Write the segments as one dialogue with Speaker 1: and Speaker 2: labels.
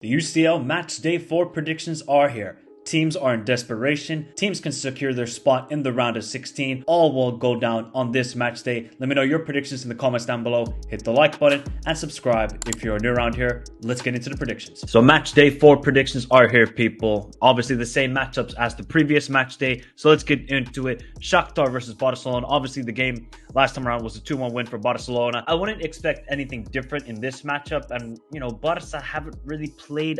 Speaker 1: The UCL Match Day 4 predictions are here. Teams are in desperation. Teams can secure their spot in the round of 16. All will go down on this match day. Let me know your predictions in the comments down below. Hit the like button and subscribe if you're new around here. Let's get into the predictions. So match day 4 predictions are here, people. Obviously the same matchups as the previous match day. So let's get into it. Shakhtar versus Barcelona. Obviously the game last time around was a 2-1 win for Barcelona. I wouldn't expect anything different in this matchup. And, Barca haven't really played.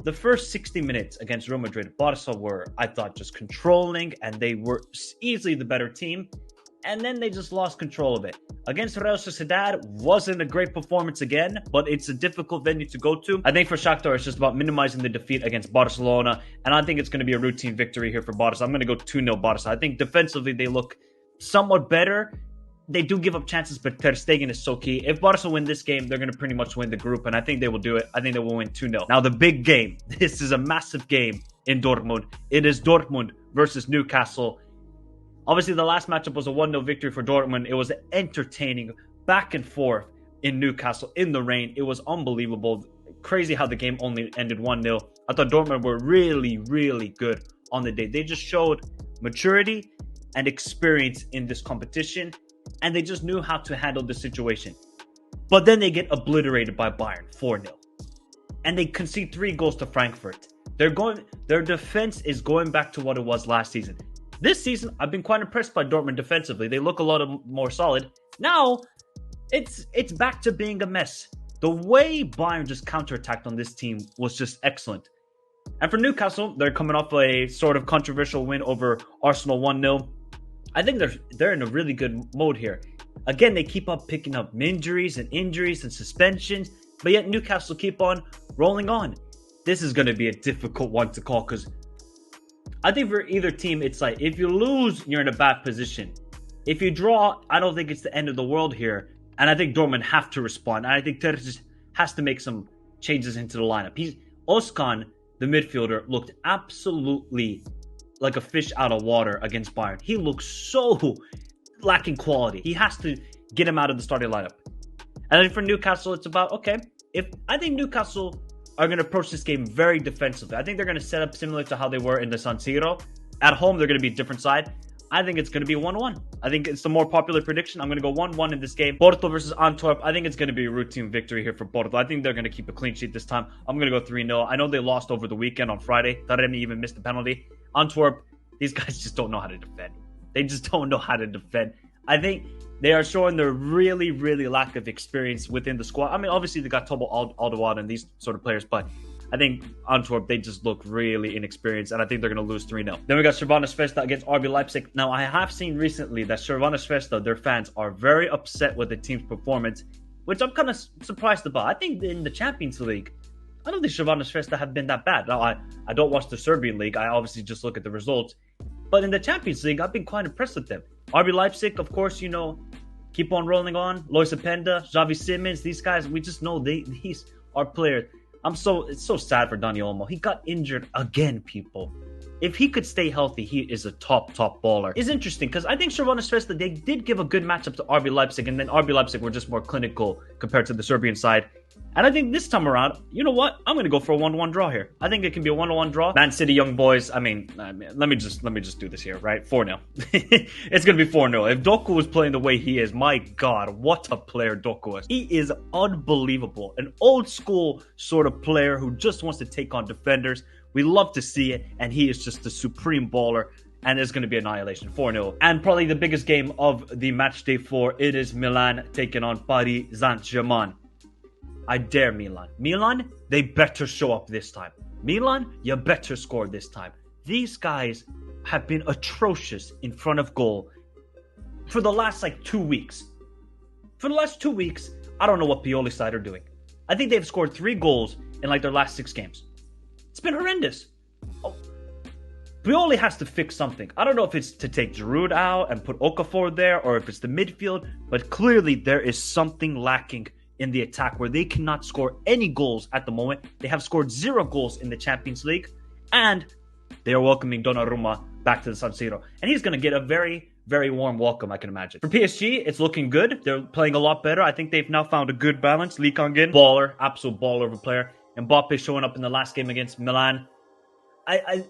Speaker 1: The first 60 minutes against Real Madrid, Barca were, I thought, just controlling, and they were easily the better team. And then they just lost control of it. Against Real Sociedad, wasn't a great performance again, but it's a difficult venue to go to. I think for Shakhtar, it's just about minimizing the defeat against Barcelona, and I think it's going to be a routine victory here for Barca. I'm going to go 2-0 Barca. I think defensively, they look somewhat better. They do give up chances, but Ter Stegen is so key. If Barca win this game, they're going to pretty much win the group, and I think they will do it. I think they will win 2-0. Now, the big game. This is a massive game in Dortmund. It is Dortmund versus Newcastle. Obviously, the last matchup was a 1-0 victory for Dortmund. It was entertaining, back and forth in Newcastle in the rain. It was unbelievable. Crazy how the game only ended 1-0. I thought Dortmund were really, really good on the day. They just showed maturity and experience in this competition, and they just knew how to handle the situation. But then they get obliterated by Bayern 4-0. And they concede 3 goals to Frankfurt. Their defense is going back to what it was last season. This season, I've been quite impressed by Dortmund defensively. They look a lot more solid. Now, it's back to being a mess. The way Bayern just counterattacked on this team was just excellent. And for Newcastle, they're coming off a sort of controversial win over Arsenal 1-0. I think they're in a really good mode here. Again, they keep up picking up injuries and suspensions, but yet Newcastle keep on rolling on. This is going to be a difficult one to call because I think for either team, it's like if you lose, you're in a bad position. If you draw, I don't think it's the end of the world here. And I think Dortmund have to respond. And I think Ter just has to make some changes into the lineup. Özcan, the midfielder, looked absolutely like a fish out of water against Bayern. He looks so lacking quality. He has to get him out of the starting lineup. And then for Newcastle, it's about, I think Newcastle are going to approach this game very defensively. I think they're going to set up similar to how they were in the San Siro. At home, they're going to be a different side. I think it's going to be 1-1. I think it's the more popular prediction. I'm going to go 1-1 in this game. Porto versus Antwerp. I think it's going to be a routine victory here for Porto. I think they're going to keep a clean sheet this time. I'm going to go 3-0. I know they lost over the weekend on Friday. Taremi even missed the penalty. Antwerp, these guys just don't know how to defend. They just don't know how to defend. I think they are showing their really, really lack of experience within the squad. Obviously, they got Tobo Alderweireld and these sort of players, but I think Antwerp, they just look really inexperienced, and I think they're going to lose 3-0. Then we got Crvena Zvezda against RB Leipzig. Now, I have seen recently that Crvena Zvezda, their fans, are very upset with the team's performance, which I'm kind of surprised about. I think in the Champions League, I don't think Crvena Zvezda have been that bad. Now, I don't watch the Serbian league. I obviously just look at the results. But in the Champions League, I've been quite impressed with them. RB Leipzig, of course, keep on rolling on. Lois Openda, Xavi Simons, these guys, we just know these are players. It's so sad for Dani Olmo. He got injured again, people. If he could stay healthy, he is a top baller. It's interesting because I think Crvena Zvezda, they did give a good matchup to RB Leipzig, and then RB Leipzig were just more clinical compared to the Serbian side. And I think this time around, you know what? I'm going to go for a 1-1 draw here. I think it can be a 1-1 draw. Man City, young boys. Let me just do this here, right? 4-0. It's going to be 4-0. If Doku was playing the way he is, my God, what a player Doku is. He is unbelievable. An old school sort of player who just wants to take on defenders. We love to see it, and he is just the supreme baller. And it's going to be annihilation, 4-0. And probably the biggest game of the match day 4, it is Milan taking on Paris Saint-Germain. I dare Milan. Milan, they better show up this time. Milan, you better score this time. These guys have been atrocious in front of goal for the last 2 weeks. For the last 2 weeks, I don't know what Pioli's side are doing. I think they've scored 3 goals in their last 6 games. It's been horrendous. Pioli has to fix something. I don't know if it's to take Giroud out and put Okafor there, or if it's the midfield, but clearly there is something lacking in the attack where they cannot score any goals at the moment. They have scored 0 goals in the Champions League, and they are welcoming Donnarumma back to the San Siro. And he's going to get a very, very warm welcome, I can imagine. For PSG, it's looking good. They're playing a lot better. I think they've now found a good balance. Lee Kang-in, baller, absolute baller of a player. Mbappe showing up in the last game against Milan.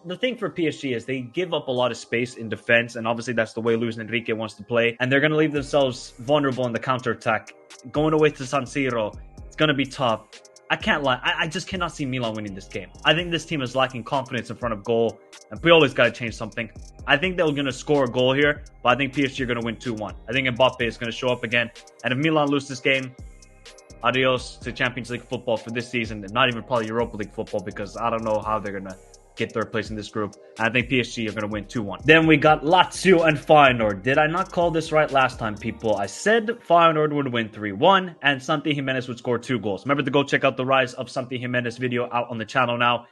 Speaker 1: The thing for PSG is they give up a lot of space in defense, and obviously that's the way Luis Enrique wants to play. And they're going to leave themselves vulnerable in the counter-attack. Going away to San Siro, it's going to be tough. I can't lie. I just cannot see Milan winning this game. I think this team is lacking confidence in front of goal, and we always got to change something. I think they're going to score a goal here, but I think PSG are going to win 2-1. I think Mbappe is going to show up again. And if Milan lose this game, adios to Champions League football for this season, and not even probably Europa League football, because I don't know how they're going to get third place in this group. And I think PSG are going to win 2-1. Then we got Lazio and Feyenoord. Did I not call this right last time, people? I said Feyenoord would win 3-1 and Santi Jimenez would score 2 goals. Remember to go check out the Rise of Santi Jimenez video out on the channel now.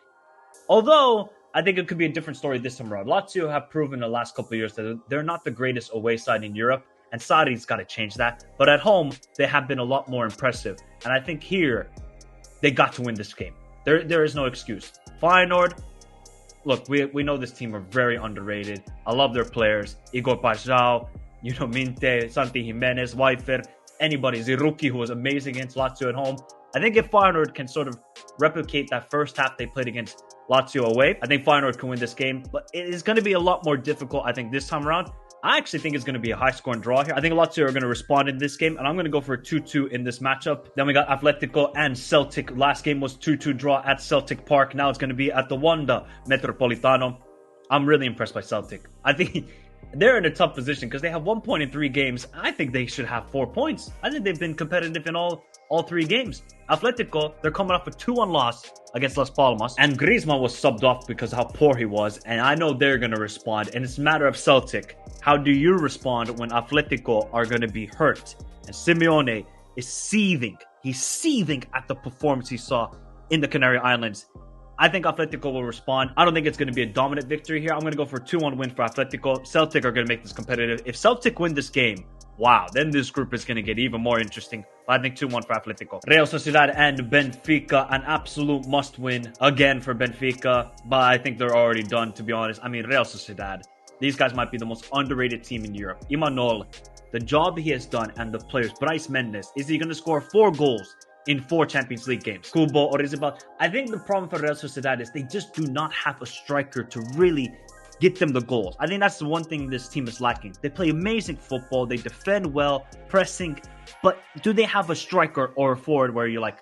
Speaker 1: Although, I think it could be a different story this time around. Lazio have proven the last couple of years that they're not the greatest away side in Europe, and Sarri's got to change that. But at home, they have been a lot more impressive. And I think here, they got to win this game. There is no excuse. Feyenoord, look, we know this team are very underrated. I love their players. Igor Pajau, Minte, Santi Jimenez, Weifer, anybody. Ziruki, who was amazing against Lazio at home. I think if Feyenoord can sort of replicate that first half they played against Lazio away, I think Feyenoord can win this game. But it is going to be a lot more difficult, I think, this time around. I actually think it's going to be a high-scoring draw here. I think Lazio are going to respond in this game, and I'm going to go for a 2-2 in this matchup. Then we got Atletico and Celtic. Last game was 2-2 draw at Celtic Park. Now it's going to be at the Wanda Metropolitano. I'm really impressed by Celtic. I think they're in a tough position because they have 1 point in 3 games. I think they should have 4 points. I think they've been competitive in all 3 games. Atletico, they're coming off a 2-1 loss against Las Palmas. And Griezmann was subbed off because of how poor he was. And I know they're going to respond. And it's a matter of Celtic. How do you respond when Atletico are going to be hurt? And Simeone is seething. He's seething at the performance he saw in the Canary Islands. I think Atletico will respond. I don't think it's going to be a dominant victory here. I'm going to go for a 2-1 win for Atletico. Celtic are going to make this competitive. If Celtic win this game, wow, then this group is going to get even more interesting. But I think 2-1 for Atletico. Real Sociedad and Benfica, an absolute must-win again for Benfica. But I think they're already done, to be honest. I mean, Real Sociedad, these guys might be the most underrated team in Europe. Imanol, the job he has done, and the players. Bryce Mendes, is he going to score 4 goals in 4 Champions League games? Kubo or Isabel? I think the problem for Real Sociedad is they just do not have a striker to really get them the goals. I think that's the one thing this team is lacking. They play amazing football. They defend well, pressing. But do they have a striker or a forward where you're like,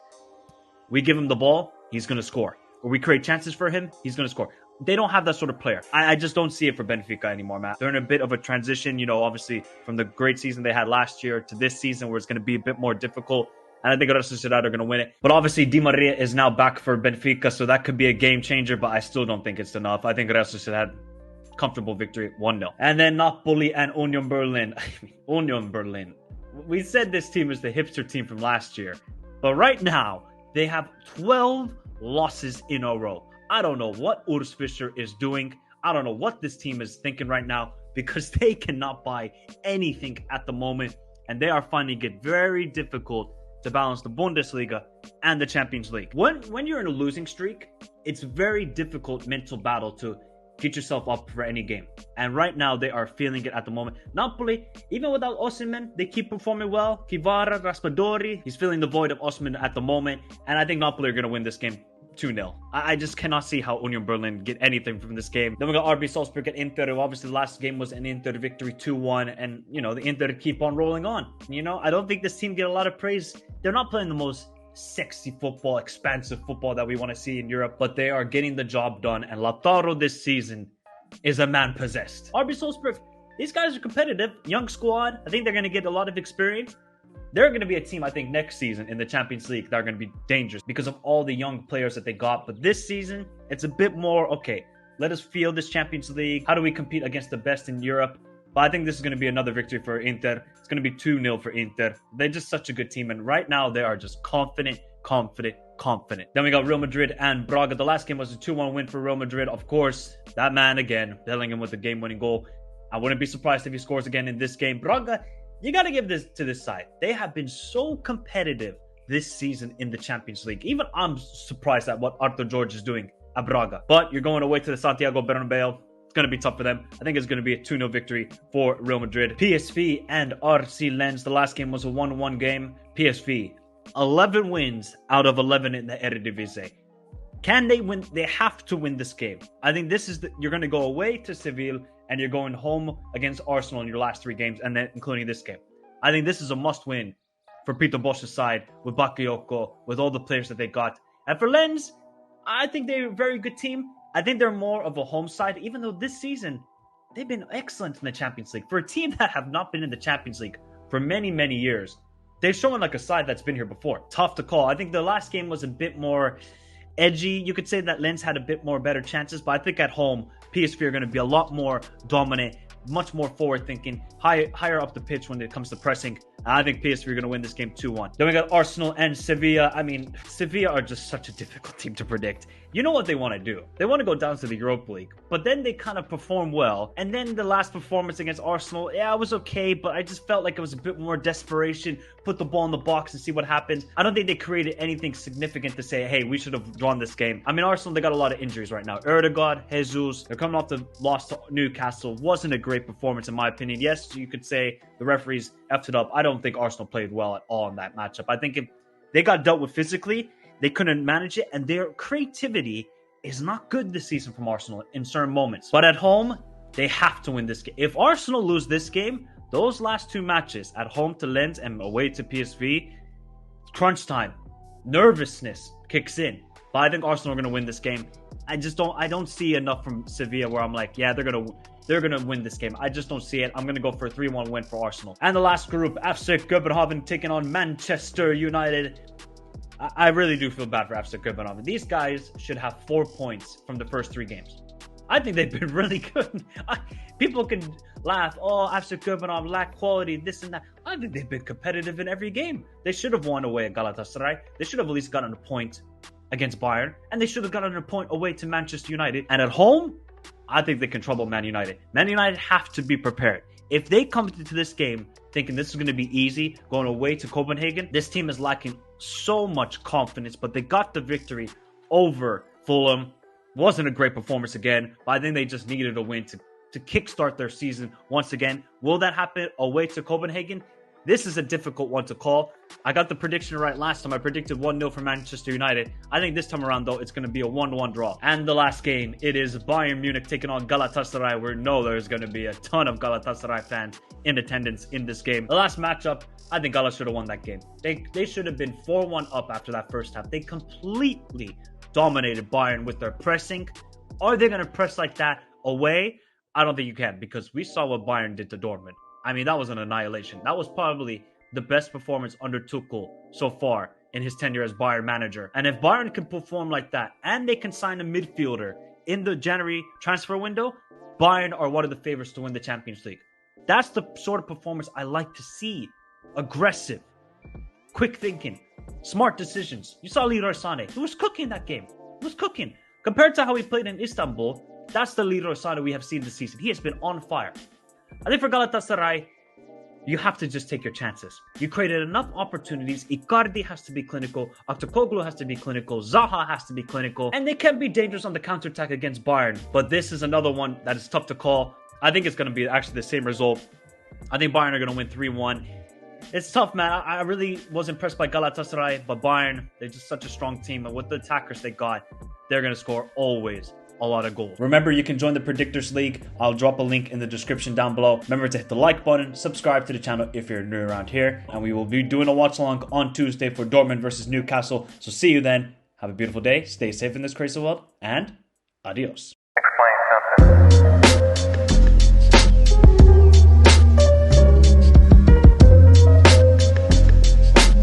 Speaker 1: we give him the ball, he's going to score. Or we create chances for him, he's going to score. They don't have that sort of player. I just don't see it for Benfica anymore, Matt. They're in a bit of a transition, obviously from the great season they had last year to this season where it's going to be a bit more difficult. And I think Real Sociedad are going to win it. But obviously, Di Maria is now back for Benfica, so that could be a game changer, but I still don't think it's enough. I think Real Sociedad, comfortable victory, 1-0. And then Napoli and Union Berlin. Union Berlin. We said this team is the hipster team from last year. But right now, they have 12 losses in a row. I don't know what Urs Fischer is doing. I don't know what this team is thinking right now because they cannot buy anything at the moment. And they are finding it very difficult to balance the Bundesliga and the Champions League. When you're in a losing streak, it's very difficult mental battle to get yourself up for any game. And right now, they are feeling it at the moment. Napoli, even without Osimhen, they keep performing well. Kivara, Raspadori, he's filling the void of Osimhen at the moment. And I think Napoli are going to win this game 2-0. I just cannot see how Union Berlin get anything from this game. Then we got RB Salzburg at Inter. Obviously, the last game was an Inter victory 2-1. And, the Inter keep on rolling on. I don't think this team get a lot of praise. They're not playing the most sexy football, expansive football that we want to see in Europe. But they are getting the job done. And Lautaro this season is a man possessed. RB Salzburg, these guys are competitive. Young squad. I think they're going to get a lot of experience. They're going to be a team, I think, next season in the Champions League that are going to be dangerous because of all the young players that they got. But this season, it's a bit more, okay, let us feel this Champions League. How do we compete against the best in Europe? But I think this is going to be another victory for Inter. It's going to be 2-0 for Inter. They're just such a good team. And right now, they are just confident. Then we got Real Madrid and Braga. The last game was a 2-1 win for Real Madrid. Of course, that man again, Bellingham with the game-winning goal. I wouldn't be surprised if he scores again in this game. Braga, you got to give this to this side. They have been so competitive this season in the Champions League. Even I'm surprised at what Arthur George is doing at Braga. But you're going away to the Santiago Bernabeu. It's going to be tough for them. I think it's going to be a 2-0 victory for Real Madrid. PSV and RC Lens. The last game was a 1-1 game. PSV, 11 wins out of 11 in the Eredivisie. Can they win? They have to win this game. I think this is you're going to go away to Sevilla and you're going home against Arsenal in your last 3 games, and then including this game. I think this is a must-win for Peter Bosz's side with Bakayoko, with all the players that they got. And for Lens, I think they're a very good team. I think they're more of a home side, even though this season they've been excellent in the Champions League. For a team that have not been in the Champions League for many, many years, they've shown like a side that's been here before. Tough to call. I think the last game was a bit more edgy. You could say that Lens had a bit more better chances, but I think at home, PSV are going to be a lot more dominant, much more forward-thinking, higher up the pitch when it comes to pressing. I think PSV are going to win this game 2-1. Then we got Arsenal and Sevilla. I mean, Sevilla are just such a difficult team to predict. You know what they want to do. They want to go down to the Europa League, but then they kind of perform well. And then the last performance against Arsenal, yeah, it was okay, but I just felt like it was a bit more desperation. Put the ball in the box and see what happens. I don't think they created anything significant to say, hey, we should have drawn this game. I mean, Arsenal, they got a lot of injuries right now. Erdegaard, Jesus, they're coming off the loss to Newcastle. Wasn't a great performance in my opinion. Yes, you could say the referees effed it up. I don't think Arsenal played well at all in that matchup. I think if they got dealt with physically, they couldn't manage it, and their creativity is not good this season from Arsenal in certain moments. But at home, they have to win this game. If Arsenal lose this game, those last 2 matches, at home to Lens and away to PSV, crunch time, nervousness kicks in. But I think Arsenal are going to win this game. I don't see enough from Sevilla where I'm like, yeah, they're gonna win this game. I just don't see it. I'm gonna go for a 3-1 win for Arsenal. And the last group, FC Copenhagen taking on Manchester United. I really do feel bad for FC Copenhagen. These guys should have 4 points from the first 3 games. I think they've been really good. People can laugh, oh, FC Copenhagen lack quality, this and that. I think they've been competitive in every game. They should have won away at Galatasaray. They should have at least gotten a point against Bayern, and they should have gotten a point away to Manchester United. And at home, I think they can trouble Man United. Man United have to be prepared. If they come into this game thinking this is going to be easy, going away to Copenhagen, this team is lacking so much confidence, but they got the victory over Fulham. Wasn't a great performance again, but I think they just needed a win to kickstart their season once again. Will that happen away to Copenhagen? This is a difficult one to call. I got the prediction right last time. I predicted 1-0 for Manchester United. I think this time around, though, it's going to be a 1-1 draw. And the last game, it is Bayern Munich taking on Galatasaray. We know there's going to be a ton of Galatasaray fans in attendance in this game. The last matchup, I think Galatasaray should have won that game. They should have been 4-1 up after that first half. They completely dominated Bayern with their pressing. Are they going to press like that away? I don't think you can, because we saw what Bayern did to Dortmund. I mean, that was an annihilation. That was probably the best performance under Tuchel so far in his tenure as Bayern manager. And if Bayern can perform like that, and they can sign a midfielder in the January transfer window, Bayern are one of the favorites to win the Champions League. That's the sort of performance I like to see. Aggressive, quick thinking, smart decisions. You saw Leroy Sané. He was cooking that game. He was cooking. Compared to how he played in Istanbul, that's the Leroy Sané we have seen this season. He has been on fire. I think for Galatasaray, you have to just take your chances. You created enough opportunities. Icardi has to be clinical. Aktoglu has to be clinical. Zaha has to be clinical. And they can be dangerous on the counterattack against Bayern. But this is another one that is tough to call. I think it's going to be actually the same result. I think Bayern are going to win 3-1. It's tough, man. I really was impressed by Galatasaray. But Bayern, they're just such a strong team. And with the attackers they got, they're going to score always a lot of goals. Remember, you can join the Predictors League. I'll drop a link in the description down below. Remember to hit the like button, subscribe to the channel if you're new around here, and we will be doing a watch along on Tuesday for Dortmund versus Newcastle. So see you then. Have a beautiful day. Stay safe in this crazy world, and adios.
Speaker 2: Explain something.